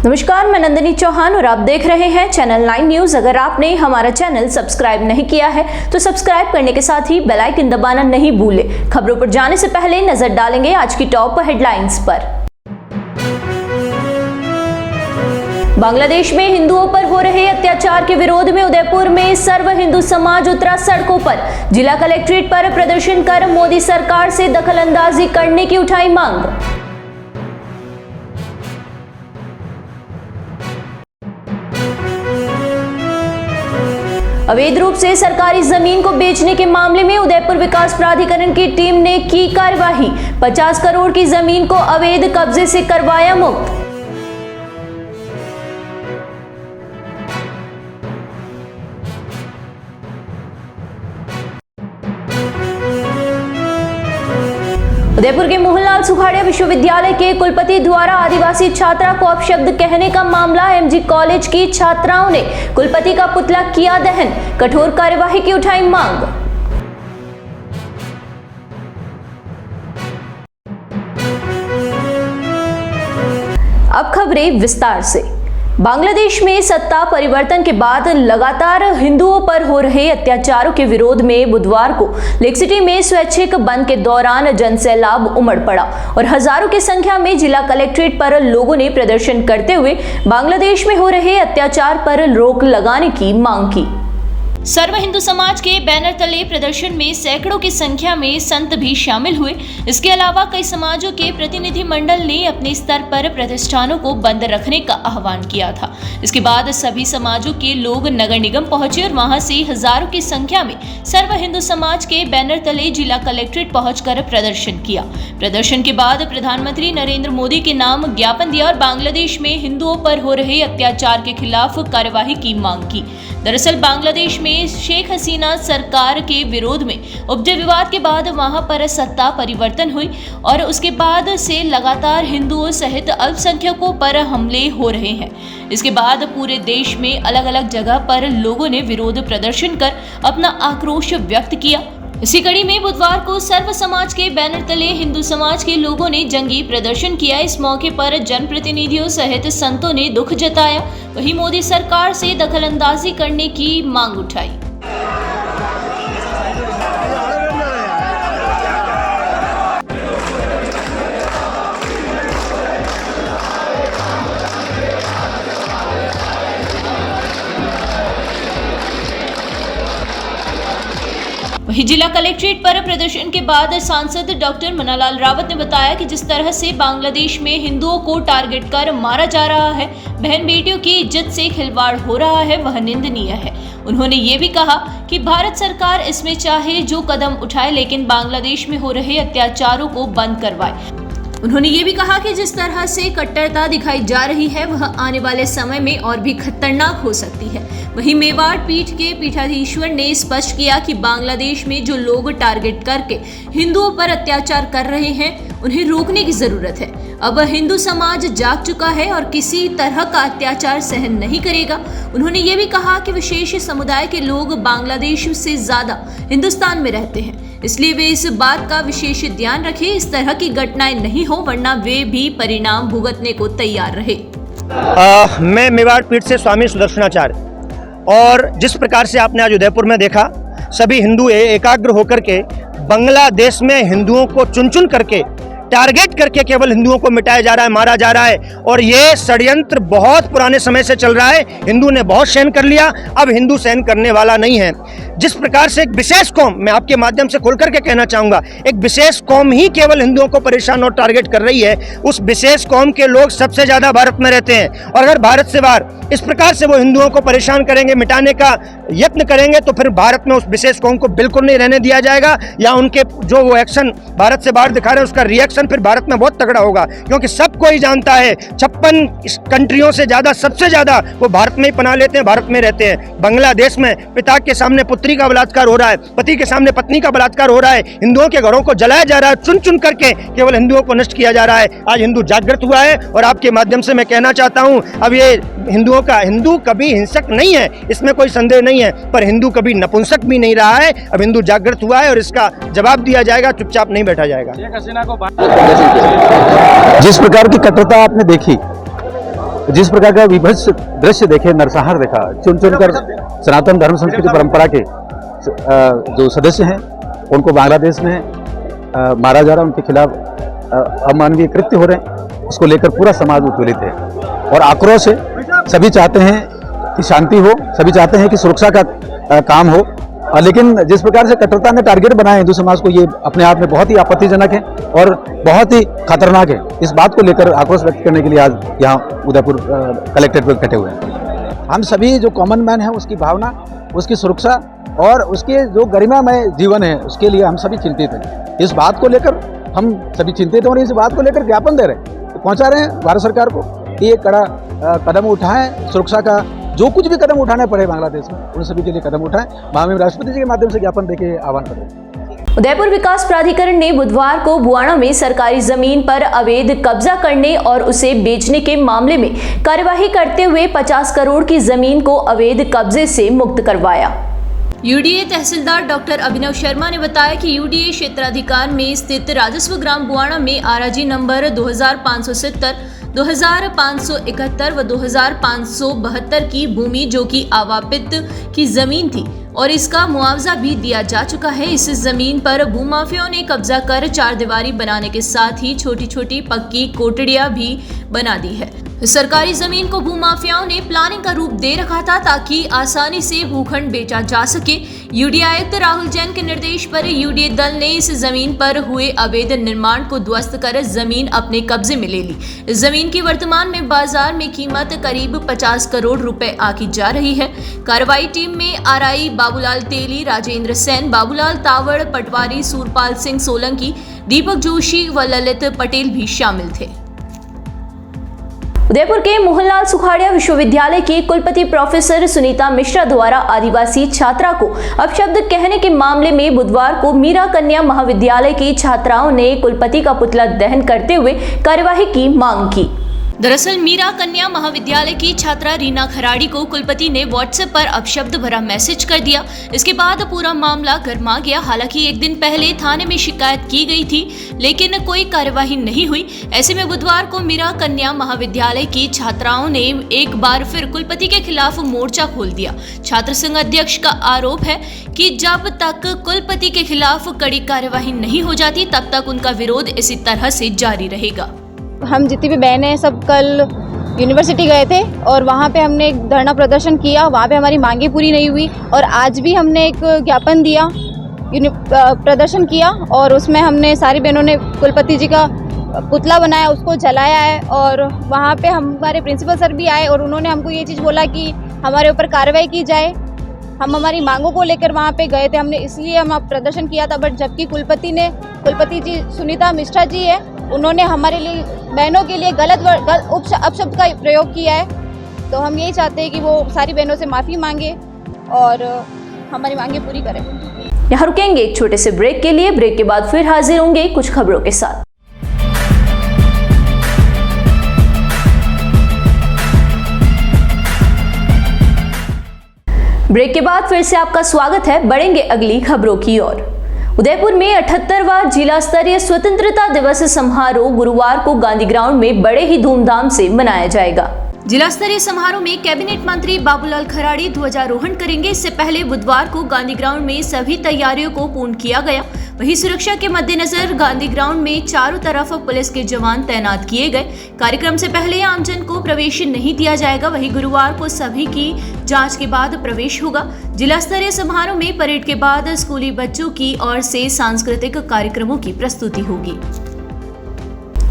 नमस्कार, मैं नंदिनी चौहान और आप देख रहे हैं चैनल 9 न्यूज। अगर आपने हमारा चैनल सब्सक्राइब नहीं किया है तो सब्सक्राइब करने के साथ ही बेल आइकन दबाना नहीं भूलें। खबरों पर जाने से पहले नजर डालेंगे आज की टॉप हेडलाइंस पर। बांग्लादेश में हिंदुओं पर हो रहे अत्याचार के विरोध में उदयपुर में सर्व हिंदू समाज उतरा सड़कों पर। जिला कलेक्ट्रेट पर प्रदर्शन कर मोदी सरकार से दखलंदाजी करने की उठाई मांग। अवैध रूप से सरकारी जमीन को बेचने के मामले में उदयपुर विकास प्राधिकरण की टीम ने की कार्यवाही। 50 करोड़ की जमीन को अवैध कब्जे से करवाया मुक्त। उदयपुर के मोहनलाल सुखाड़िया विश्वविद्यालय के कुलपति द्वारा आदिवासी छात्रा को अपशब्द कहने का मामला। एमजी कॉलेज की छात्राओं ने कुलपति का पुतला किया दहन। कठोर कार्यवाही की उठाई मांग। अब खबरें विस्तार से। बांग्लादेश में सत्ता परिवर्तन के बाद लगातार हिंदुओं पर हो रहे अत्याचारों के विरोध में बुधवार को लेक सिटी में स्वैच्छिक बंद के दौरान जनसैलाब उमड़ पड़ा और हजारों की संख्या में जिला कलेक्ट्रेट पर लोगों ने प्रदर्शन करते हुए बांग्लादेश में हो रहे अत्याचार पर रोक लगाने की मांग की। सर्व हिंदू समाज के बैनर तले प्रदर्शन में सैकड़ों की संख्या में संत भी शामिल हुए। इसके अलावा कई समाजों के प्रतिनिधि मंडल ने अपने स्तर पर प्रतिष्ठानों को बंद रखने का आह्वान किया था। इसके बाद सभी समाजों के लोग नगर निगम पहुंचे और वहां से हजारों की संख्या में सर्व हिंदू समाज के बैनर तले जिला कलेक्ट्रेट पहुंचकर प्रदर्शन किया। प्रदर्शन के बाद प्रधानमंत्री नरेंद्र मोदी के नाम ज्ञापन दिया और बांग्लादेश में हिंदुओं पर हो रहे अत्याचार के खिलाफ कार्यवाही की मांग की। दरअसल बांग्लादेश में शेख हसीना सरकार के विरोध में उपजे विवाद के बाद वहां पर सत्ता परिवर्तन हुई और उसके बाद से लगातार हिंदुओं सहित अल्पसंख्यकों पर हमले हो रहे हैं। इसके बाद पूरे देश में अलग अलग जगह पर लोगों ने विरोध प्रदर्शन कर अपना आक्रोश व्यक्त किया। इसी कड़ी में बुधवार को सर्व समाज के बैनर तले हिंदू समाज के लोगों ने जंगी प्रदर्शन किया। इस मौके पर जनप्रतिनिधियों सहित संतों ने दुख जताया, वहीं मोदी सरकार से दखलंदाजी करने की मांग उठाई। वहीं जिला कलेक्ट्रेट पर प्रदर्शन के बाद सांसद डॉक्टर मन्नालाल रावत ने बताया कि जिस तरह से बांग्लादेश में हिंदुओं को टारगेट कर मारा जा रहा है, बहन बेटियों की इज्जत से खिलवाड़ हो रहा है, वह निंदनीय है। उन्होंने ये भी कहा कि भारत सरकार इसमें चाहे जो कदम उठाए लेकिन बांग्लादेश में हो रहे अत्याचारों को बंद करवाए। उन्होंने ये भी कहा कि जिस तरह से कट्टरता दिखाई जा रही है वह आने वाले समय में और भी खतरनाक हो सकती है। वहीं मेवाड़ पीठ के पीठाधीश्वर ने स्पष्ट किया कि बांग्लादेश में जो लोग टारगेट करके हिंदुओं पर अत्याचार कर रहे हैं उन्हें रोकने की जरूरत है। अब हिंदू समाज जाग चुका है और किसी तरह का अत्याचार सहन नहीं करेगा। उन्होंने ये भी कहा कि विशेष समुदाय के लोग बांग्लादेश से ज्यादा हिंदुस्तान में रहते हैं, इसलिए वे इस बात का विशेष ध्यान रखें इस तरह की घटनाएं नहीं हो, वरना वे भी परिणाम भुगतने को तैयार रहे। मैं मेवाड़ पीठ से स्वामी सुदर्शनाचार्य, और जिस प्रकार से आपने आज उदयपुर में देखा, सभी हिंदू एकाग्र होकर के बांग्लादेश में हिंदुओं को चुन चुन करके टारगेट करके केवल हिंदुओं को मिटाया जा रहा है, मारा जा रहा है। और ये षड्यंत्र बहुत पुराने समय से चल रहा है। हिंदू ने बहुत सहन कर लिया, अब हिंदू सहन करने वाला नहीं है। जिस प्रकार से एक विशेष कौम, मैं आपके माध्यम से खोल करके कहना चाहूँगा, एक विशेष कौम ही केवल हिंदुओं को परेशान और टारगेट कर रही है। उस विशेष कौम के लोग सबसे ज़्यादा भारत में रहते हैं, और अगर भारत से बाहर इस प्रकार से वो हिंदुओं को परेशान करेंगे, मिटाने का यत्न करेंगे, तो फिर भारत में उस विशेष कौम को बिल्कुल नहीं रहने दिया जाएगा, या उनके जो वो एक्शन भारत से बाहर दिखा रहे हैं उसका रिएक्शन फिर भारत में बहुत तगड़ा होगा। क्योंकि सबको ही जानता है 56 कंट्रियों से ज़्यादा, सबसे ज़्यादा वो भारत में ही पनाह लेते हैं, भारत में रहते हैं। बांग्लादेश में पिता के सामने पुत्री का बलात्कार हो रहा है, पति के सामने पत्नी का बलात्कार हो रहा है, हिंदुओं के घरों को जलाया जा रहा है, चुन चुन करके केवल हिंदुओं को नष्ट किया जा रहा है। आज हिंदू जागृत हुआ है, और आपके माध्यम से मैं कहना चाहता हूँ, अब ये हिंदू कभी हिंसक नहीं है, इसमें कोई संदेह नहीं है, पर हिंदू कभी नपुंसक भी नहीं रहा है। अब हिंदू जागृत हुआ है और इसका जवाब दिया जाएगा, चुपचाप नहीं बैठा जाएगा। जिस प्रकार की कट्टरता आपने देखी जिस प्रकार का विभत्स दृश्य देखे, नरसंहार देखा, चुन चुनकर सनातन धर्म संस्कृति परंपरा के जो सदस्य हैं उनको बांग्लादेश में मारा जा रहा है, उनके खिलाफ अमानवीय कृत्य हो रहे हैं, उसको लेकर पूरा समाज उत्पीड़ित है और आक्रोश है। सभी चाहते हैं कि शांति हो, सभी चाहते हैं कि सुरक्षा का काम हो, लेकिन जिस प्रकार से कट्टरता ने टारगेट बनाया हिंदू समाज को, ये अपने आप में बहुत ही आपत्तिजनक है और बहुत ही खतरनाक है। इस बात को लेकर आक्रोश व्यक्त करने के लिए आज यहाँ उदयपुर कलेक्ट्रेट पर इकट्ठे हुए हैं। हम सभी जो कॉमन मैन है उसकी भावना, उसकी सुरक्षा और उसके जो गरिमामय जीवन है उसके लिए हम सभी चिंतित हैं। इस बात को लेकर हम सभी चिंतित हैं और इस बात को लेकर ज्ञापन दे रहे हैं, पहुँचा रहे हैं भारत सरकार को कि ये कड़ा कदम उठाएं, सुरक्षा का जो कुछ भी कदम उठाने पड़े बांग्लादेश में उन सभी के लिए कदम उठाएं। माननीय राष्ट्रपति जी के माध्यम से ज्ञापन देके आह्वान कर रहे हैं। उदयपुर विकास प्राधिकरण ने बुधवार को बुआना में सरकारी जमीन पर अवैध कब्जा करने और उसे बेचने के मामले में कार्यवाही करते हुए 50 करोड़ की जमीन को अवैध कब्जे से मुक्त करवाया। यूडीए तहसीलदार डॉक्टर अभिनव शर्मा ने बताया कि यूडीए क्षेत्राधिकार में स्थित राजस्व ग्राम बुआना में आरजी नंबर 2570, 2571 व 2572 की भूमि जो कि आवापित की जमीन थी और इसका मुआवजा भी दिया जा चुका है। इस जमीन पर भूमाफियाओं ने कब्जा कर चारदीवारी बनाने के साथ ही छोटी छोटी पक्की कोठड़ियां भी बना दी है। सरकारी जमीन को भूमाफियाओं ने प्लानिंग का रूप दे रखा था ताकि आसानी से भूखंड बेचा जा सके। यूडीए आयुक्त राहुल जैन के निर्देश पर यूडीए दल ने इस जमीन पर हुए अवैध निर्माण को ध्वस्त कर जमीन अपने कब्जे में ले ली। इस जमीन की वर्तमान में बाजार में कीमत करीब 50 करोड़ रुपए आकी जा रही है। कार्रवाई टीम में आरआई बाबूलाल तेली, राजेंद्र सेन, बाबूलाल तावड़, पटवारी सूरपाल सिंह सोलंकी, दीपक जोशी व ललित पटेल भी शामिल थे। उदयपुर के मोहनलाल सुखाड़िया विश्वविद्यालय की कुलपति प्रोफेसर सुनीता मिश्रा द्वारा आदिवासी छात्रा को अपशब्द कहने के मामले में बुधवार को मीरा कन्या महाविद्यालय की छात्राओं ने कुलपति का पुतला दहन करते हुए कार्यवाही की मांग की। दरअसल मीरा कन्या महाविद्यालय की छात्रा रीना खराड़ी को कुलपति ने व्हाट्सएप पर अपशब्द भरा मैसेज कर दिया। इसके बाद पूरा मामला गर्मा गया। हालांकि एक दिन पहले थाने में शिकायत की गई थी लेकिन कोई कार्यवाही नहीं हुई। ऐसे में बुधवार को मीरा कन्या महाविद्यालय की छात्राओं ने एक बार फिर कुलपति के खिलाफ मोर्चा खोल दिया। छात्र संघ अध्यक्ष का आरोप है कि जब तक कुलपति के खिलाफ कड़ी कार्यवाही नहीं हो जाती तब तक उनका विरोध इसी तरह से जारी रहेगा। हम जितनी भी बहनें सब कल यूनिवर्सिटी गए थे और वहाँ पे हमने एक धरना प्रदर्शन किया। वहाँ पे हमारी मांगें पूरी नहीं हुई और आज भी हमने एक ज्ञापन दिया, प्रदर्शन किया और उसमें हमने सारी बहनों ने कुलपति जी का पुतला बनाया, उसको जलाया है। और वहाँ पे हमारे प्रिंसिपल सर भी आए और उन्होंने हमको ये चीज़ बोला कि हमारे ऊपर कार्रवाई की जाए। हम हमारी मांगों को लेकर वहाँ पे गए थे, हमने इसलिए हम प्रदर्शन किया था। बट जबकि कुलपति जी सुनीता मिश्रा जी है, उन्होंने हमारे लिए बहनों के लिए गलत अपशब्द का प्रयोग किया है। तो हम यही चाहते हैं कि वो सारी बहनों से माफ़ी मांगे और हमारी मांगे पूरी करें। यहाँ रुकेंगे एक छोटे से ब्रेक के लिए। ब्रेक के बाद फिर हाजिर होंगे कुछ खबरों के साथ। ब्रेक के बाद फिर से आपका स्वागत है। बढ़ेंगे अगली खबरों की ओर। उदयपुर में 78वां जिला स्तरीय स्वतंत्रता दिवस समारोह गुरुवार को गांधी ग्राउंड में बड़े ही धूमधाम से मनाया जाएगा। जिला स्तरीय समारोह में कैबिनेट मंत्री बाबूलाल खराड़ी ध्वजारोहण करेंगे। इससे पहले बुधवार को गांधी ग्राउंड में सभी तैयारियों को पूर्ण किया गया। वहीं सुरक्षा के मद्देनजर गांधी ग्राउंड में चारों तरफ पुलिस के जवान तैनात किए गए। कार्यक्रम से पहले आमजन को प्रवेश नहीं दिया जाएगा। वहीं गुरुवार को सभी की जांच के बाद प्रवेश होगा। जिला स्तरीय समारोह में परेड के बाद स्कूली बच्चों की ओर से सांस्कृतिक कार्यक्रमों की प्रस्तुति होगी।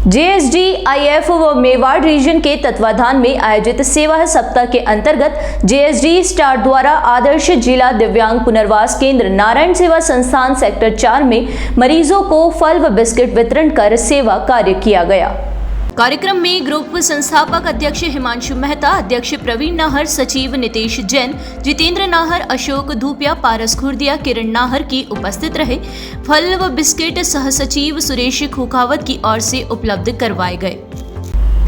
JSDIF व मेवाड़ रीजन के तत्वाधान में आयोजित सेवा सप्ताह के अंतर्गत JSD स्टार द्वारा आदर्श जिला दिव्यांग पुनर्वास केंद्र नारायण सेवा संस्थान सेक्टर 4 में मरीजों को फल व बिस्किट वितरण कर सेवा कार्य किया गया। कार्यक्रम में ग्रुप संस्थापक अध्यक्ष हिमांशु मेहता, अध्यक्ष प्रवीण नाहर, सचिव नितेश जैन, जितेंद्र नाहर, अशोक धूपिया, पारस खुर्दिया, किरण नाहर की उपस्थित रहे। फल व बिस्किट सह सचिव सुरेश खुखावत की ओर से उपलब्ध करवाए गए।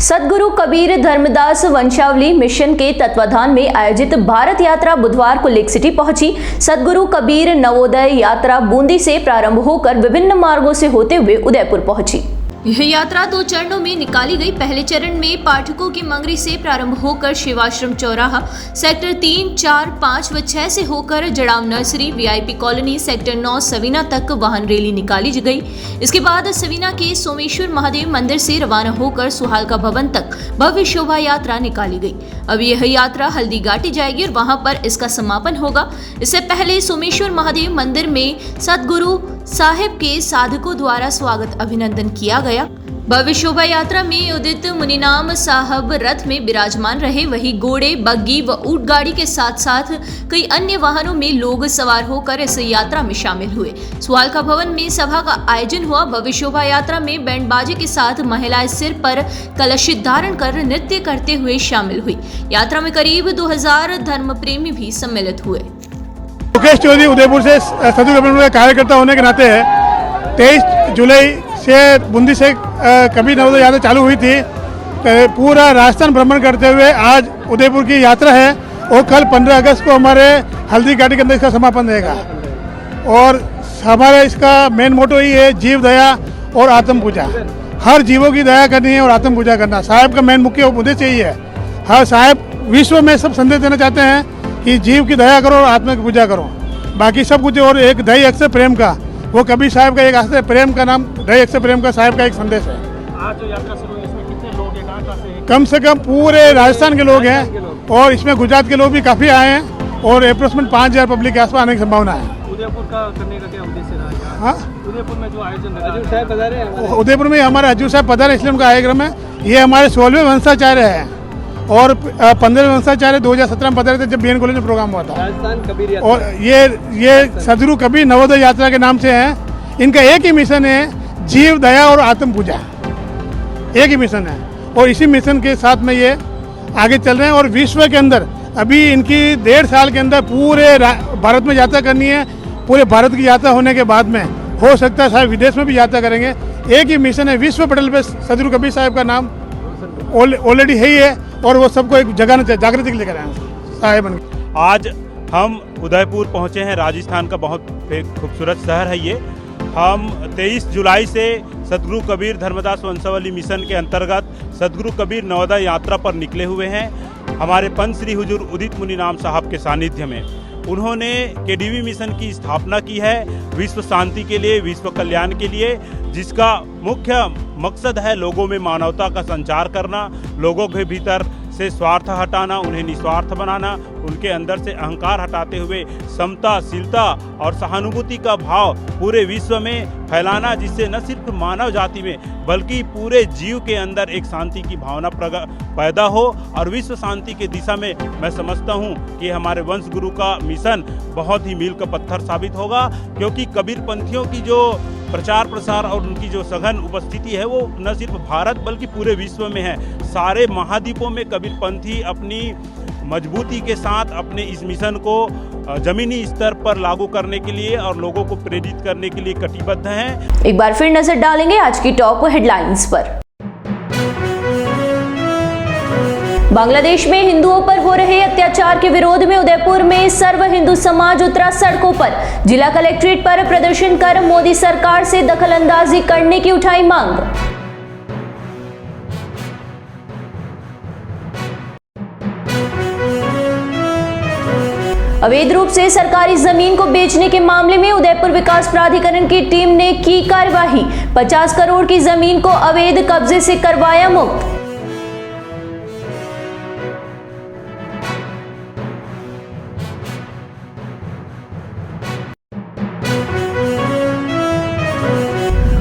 सद्गुरु कबीर धर्मदास वंशावली मिशन के तत्वाधान में आयोजित भारत यात्रा बुधवार को लेक सिटी पहुंची। सद्गुरु कबीर नवोदय यात्रा बूंदी से प्रारंभ होकर विभिन्न मार्गों से होते हुए उदयपुर पहुंची। यह यात्रा 2 चरणों में निकाली गई। पहले चरण में पाठकों की मंगरी से प्रारंभ होकर शिवाश्रम चौराहा, सेक्टर 3, 4, 5 व 6 से होकर Jadav nursery, VIP colony, sector 9 Savina तक वाहन रैली निकाली गई। इसके बाद सवीना के सोमेश्वर महादेव मंदिर से रवाना होकर सुहालका भवन तक भव्य शोभा यात्रा निकाली गई। अब यह यात्रा हल्दी घाटी जाएगी और वहां पर इसका समापन होगा। इससे पहले सोमेश्वर महादेव मंदिर में सतगुरु साहिब के साधकों द्वारा स्वागत अभिनंदन किया गया। भव्य शोभा यात्रा में उदित मुनिनाम साहब रथ में विराजमान रहे। वहीं घोड़े, बग्गी व ऊंट गाड़ी के साथ साथ कई अन्य वाहनों में लोग सवार होकर इस यात्रा में शामिल हुए। सुहालका भवन में सभा का आयोजन हुआ। भव्य शोभा यात्रा में बैंड बाजे के साथ महिलाएं सिर पर कलश धारण कर नृत्य करते हुए शामिल हुई। यात्रा में करीब 2000 धर्म प्रेमी भी सम्मिलित हुए। मुकेश चौधरी उदयपुर से सदगुरु कबीर कार्यकर्ता होने के नाते 23 जुलाई से बूंदी से कबीर नवोदय यात्रा चालू हुई थी। पूरा राजस्थान भ्रमण करते हुए आज उदयपुर की यात्रा है और कल 15 अगस्त को हमारे हल्दी घाटी के अंदर इसका समापन रहेगा। और हमारा इसका मेन मोटो ही है जीव दया और आत्म पूजा। हर जीवों की दया करनी है और आत्म पूजा करना साहब का मेन मुख्य उद्देश्य यही है। हर साहब विश्व में सब संदेश देना चाहते हैं कि जीव की दया करो और आत्मा की पूजा करो, बाकी सब कुछ। और एक दही अक्षर प्रेम का, वो कबीर साहब का एक अक्षर प्रेम का नाम दही अक्षर प्रेम का साहब का एक संदेश है। आज जो यात्रा शुरू हुई इसमें कितने लोग हैं, कहाँ से हैं? कम से कम पूरे राजस्थान के लोग हैं और इसमें गुजरात के लोग भी काफ़ी आए हैं और अप्रोक्सीमेट 5000 पब्लिक के आसपास आने की संभावना है। उदयपुर का करने का क्या उद्देश्य रहा? हाँ, उदयपुर में जो आयोजन उदयपुर में हमारे हजूर साहब पधारे इसलिए उनका कार्यक्रम है। ये हमारे 16वें वंशाचार्य है और 15वें वंशाचार्य 2017 में पधारे थे जब बीएन कॉलेज में प्रोग्राम हुआ था। राजस्थान कबीर और ये सदगुरु कबीर नवोदय यात्रा के नाम से है। इनका एक ही मिशन है, जीव दया और आत्म पूजा, एक ही मिशन है। और इसी मिशन के साथ में ये आगे चल रहे हैं। और विश्व के अंदर अभी इनकी 1.5 साल के अंदर पूरे भारत में यात्रा करनी है। पूरे भारत की यात्रा होने के बाद में हो सकता है शायद विदेश में भी यात्रा करेंगे। एक ही मिशन है, विश्व पटल पे सदगुरु कबीर साहब का नाम ऑलरेडी है ही है और वो सबको एक जगाना चाहिए, जागृति के लेकर आए साहेब बन के। आज हम उदयपुर पहुंचे हैं। राजस्थान का बहुत खूबसूरत शहर है ये। हम 23 जुलाई से सदगुरु कबीर धर्मदास वंशावली मिशन के अंतर्गत सदगुरु कबीर नवोदय यात्रा पर निकले हुए हैं। हमारे पंच श्री हुजूर उदित मुनिनाम साहब के सानिध्य में उन्होंने केडीवी मिशन की स्थापना की है विश्व शांति के लिए, विश्व कल्याण के लिए, जिसका मुख्य मकसद है लोगों में मानवता का संचार करना, लोगों के भीतर से स्वार्थ हटाना, उन्हें निस्वार्थ बनाना, उनके अंदर से अहंकार हटाते हुए समता, शीलता और सहानुभूति का भाव पूरे विश्व में फैलाना, जिससे न सिर्फ मानव जाति में बल्कि पूरे जीव के अंदर एक शांति की भावना पैदा हो। और विश्व शांति की दिशा में मैं समझता हूँ कि हमारे वंश गुरु का मिशन बहुत ही मील का पत्थर साबित होगा, क्योंकि कबीर पंथियों की जो प्रचार प्रसार और उनकी जो सघन उपस्थिति है वो न सिर्फ भारत बल्कि पूरे विश्व में है। सारे महाद्वीपों में कबीरपंथी अपनी मजबूती के साथ अपने इस मिशन को जमीनी स्तर पर लागू करने के लिए और लोगों को प्रेरित करने के लिए कटिबद्ध हैं। एक बार फिर नजर डालेंगे आज की टॉप हेडलाइंस पर। बांग्लादेश में हिंदुओं पर हो रहे अत्याचार के विरोध में उदयपुर में सर्व हिंदू समाज उतरा सड़कों पर। जिला कलेक्ट्रेट पर प्रदर्शन कर मोदी सरकार से दखलंदाजी करने की उठाई मांग। अवैध रूप से सरकारी जमीन को बेचने के मामले में उदयपुर विकास प्राधिकरण की टीम ने की कार्यवाही। 50 करोड़ की जमीन को अवैध कब्जे से करवाया मुक्त।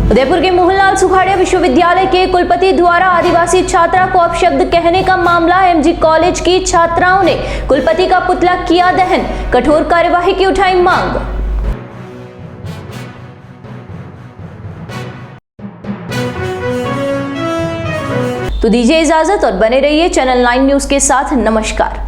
उदयपुर के मोहनलाल सुखाड़िया विश्वविद्यालय के कुलपति द्वारा आदिवासी छात्रा को अपशब्द कहने का मामला। एमजी कॉलेज की छात्राओं ने कुलपति का पुतला किया दहन। कठोर कार्यवाही की उठाई मांग। तो दीजिए इजाजत और बने रहिए चैनल 9 न्यूज के साथ। नमस्कार।